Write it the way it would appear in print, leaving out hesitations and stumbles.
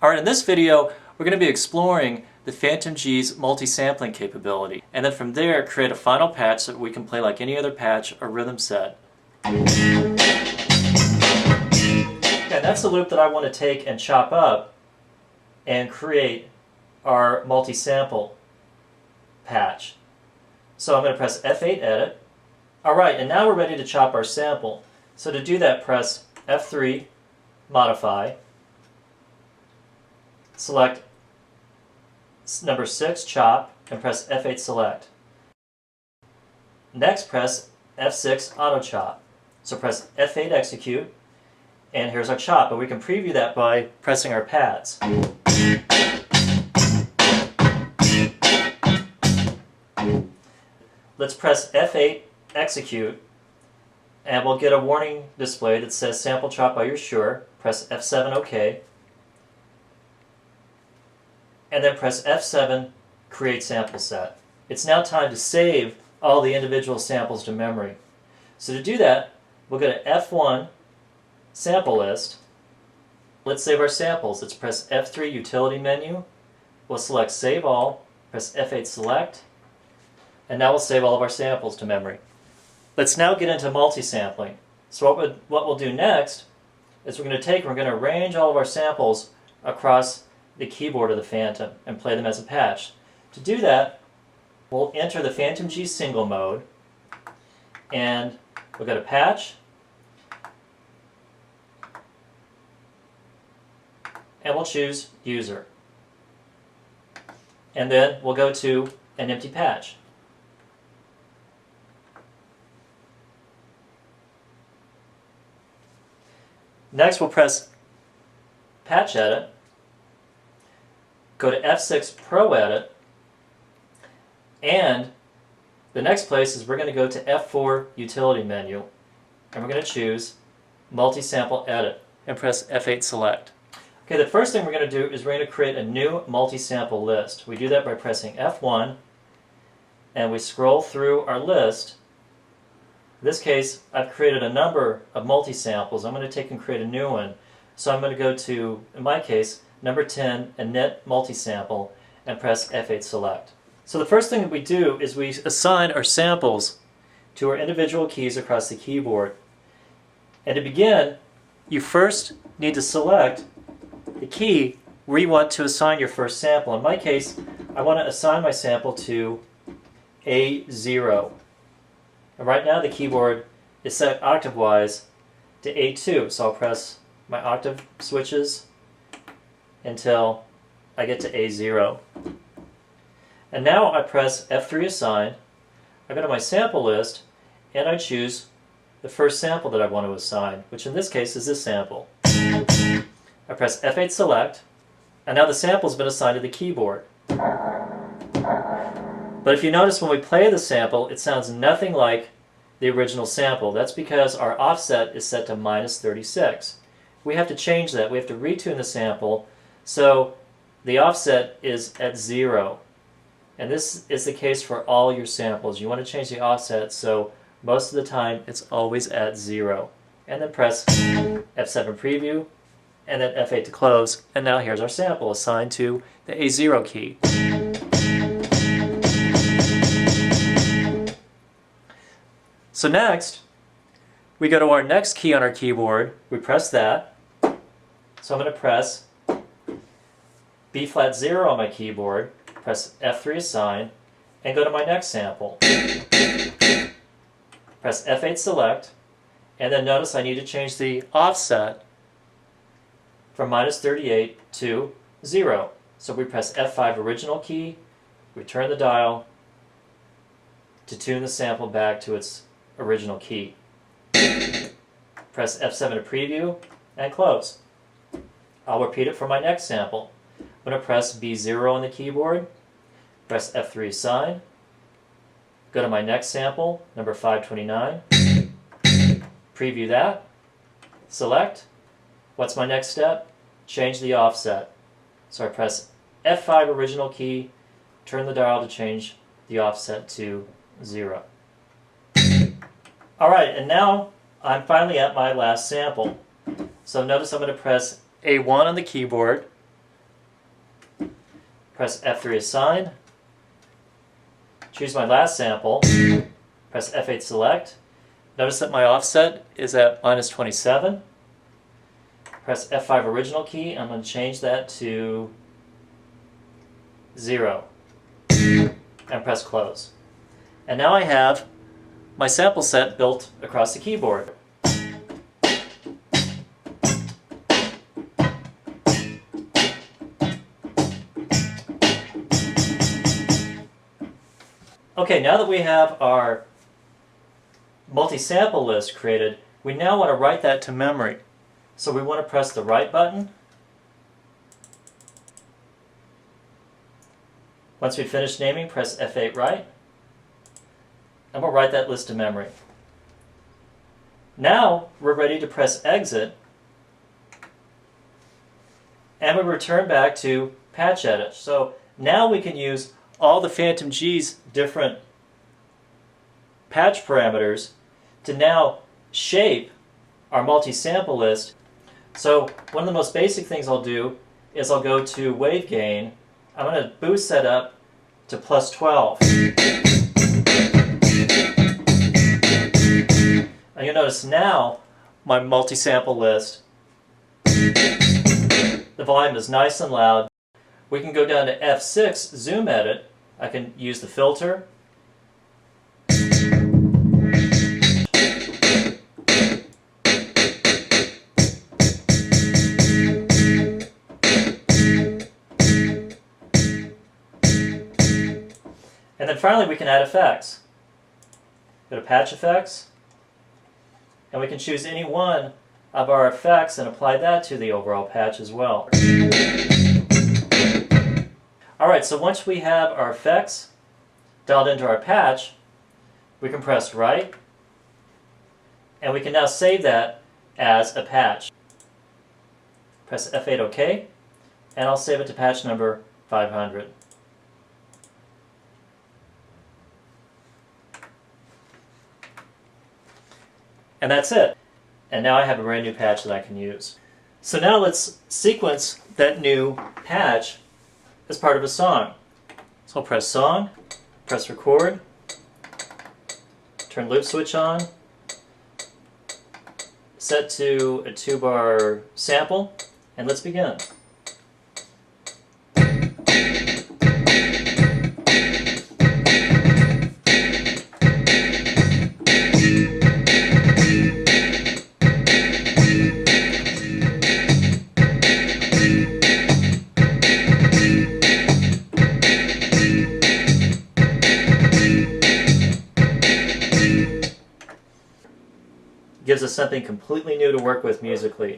Alright, in this video we're going to be exploring the Fantom-G's multi-sampling capability, and then from there create a final patch so that we can play like any other patch or rhythm set. Okay, that's the loop that I want to take and chop up and create our multi-sample patch. So I'm going to press F8 edit. Alright, and now we're ready to chop our sample. So to do that, press F3 modify, select number 6 chop, and press F8 select. Next press F6 auto chop. So press F8 execute, and here's our chop, but we can preview that by pressing our pads. Let's press F8 execute, and we'll get a warning display that says sample chop, are you sure? Press F7 OK, and then press F7 create sample set. It's now time to save all the individual samples to memory. So to do that, we'll go to F1 sample list. Let's save our samples. Let's press F3 utility menu. We'll select save all, press F8 select, and now we'll save all of our samples to memory. Let's now get into multi-sampling. So what we'll do next is we're going to arrange all of our samples across the keyboard of the Fantom and play them as a patch. To do that, we'll enter the Fantom-G single mode, and we'll go to patch, and we'll choose user. And then we'll go to an empty patch. Next we'll press patch edit, go to F6 Pro Edit, and the next place is we're going to go to F4 Utility Menu, and we're going to choose Multi-Sample Edit, and press F8 Select. Okay, the first thing we're going to do is we're going to create a new multi-sample list. We do that by pressing F1, and we scroll through our list. In this case, I've created a number of multi-samples. I'm going to take and create a new one. So I'm going to go to, in my case, number 10, init multi-sample, and press F8 select. So the first thing that we do is we assign our samples to our individual keys across the keyboard. And to begin, you first need to select the key where you want to assign your first sample. In my case, I want to assign my sample to A0. And right now the keyboard is set octave-wise to A2, so I'll press my octave switches until I get to A0. And now I press F3 assign, I go to my sample list, and I choose the first sample that I want to assign, which in this case is this sample. I press F8 select, and now the sample has been assigned to the keyboard. But if you notice when we play the sample, it sounds nothing like the original sample. That's because our offset is set to -36. We have to change that. We have to retune the sample so the offset is at 0. And this is the case for all your samples. You want to change the offset so most of the time it's always at 0. And then press F7 preview, and then F8 to close. And now here's our sample assigned to the A0 key. So next, we go to our next key on our keyboard, we press that. So I'm going to press B flat 0 on my keyboard, press F3 assign, and go to my next sample. Press F8 select, and then notice I need to change the offset from -38 to 0. So we press F5 original key, we turn the dial to tune the sample back to its original key. Press F7 to preview and close. I'll repeat it for my next sample. I'm going to press B0 on the keyboard, press F3 assign, go to my next sample, number 529, preview that, select. What's my next step? Change the offset. So I press F5 original key, turn the dial to change the offset to 0. Alright, and now I'm finally at my last sample. So notice I'm going to press A1 on the keyboard, press F3 assign, choose my last sample, press F8 select. Notice that my offset is at -27. Press F5 original key. I'm going to change that to 0. And press close. And now I have my sample set built across the keyboard. Okay, now that we have our multi-sample list created, we now want to write that to memory. So we want to press the write button. Once we finish naming, press F8 write, and we'll write that list to memory. Now we're ready to press exit, and we return back to patch edit. So now we can use all the Fantom-G's different patch parameters to now shape our multi-sample list. So one of the most basic things I'll do is I'll go to wave gain. I'm going to boost that up to +12. And you'll notice now my multi-sample list, the volume is nice and loud. We can go down to F6 zoom edit. I can use the filter. And then finally we can add effects. Go to patch effects, and we can choose any one of our effects and apply that to the overall patch as well. Alright, so once we have our effects dialed into our patch, we can press write, and we can now save that as a patch. Press F8 OK, and I'll save it to patch number 500. And that's it. And now I have a brand new patch that I can use. So now let's sequence that new patch as part of a song. So I'll press song, press record, turn loop switch on, set to a 2-bar sample, and let's begin. Gives us something completely new to work with musically.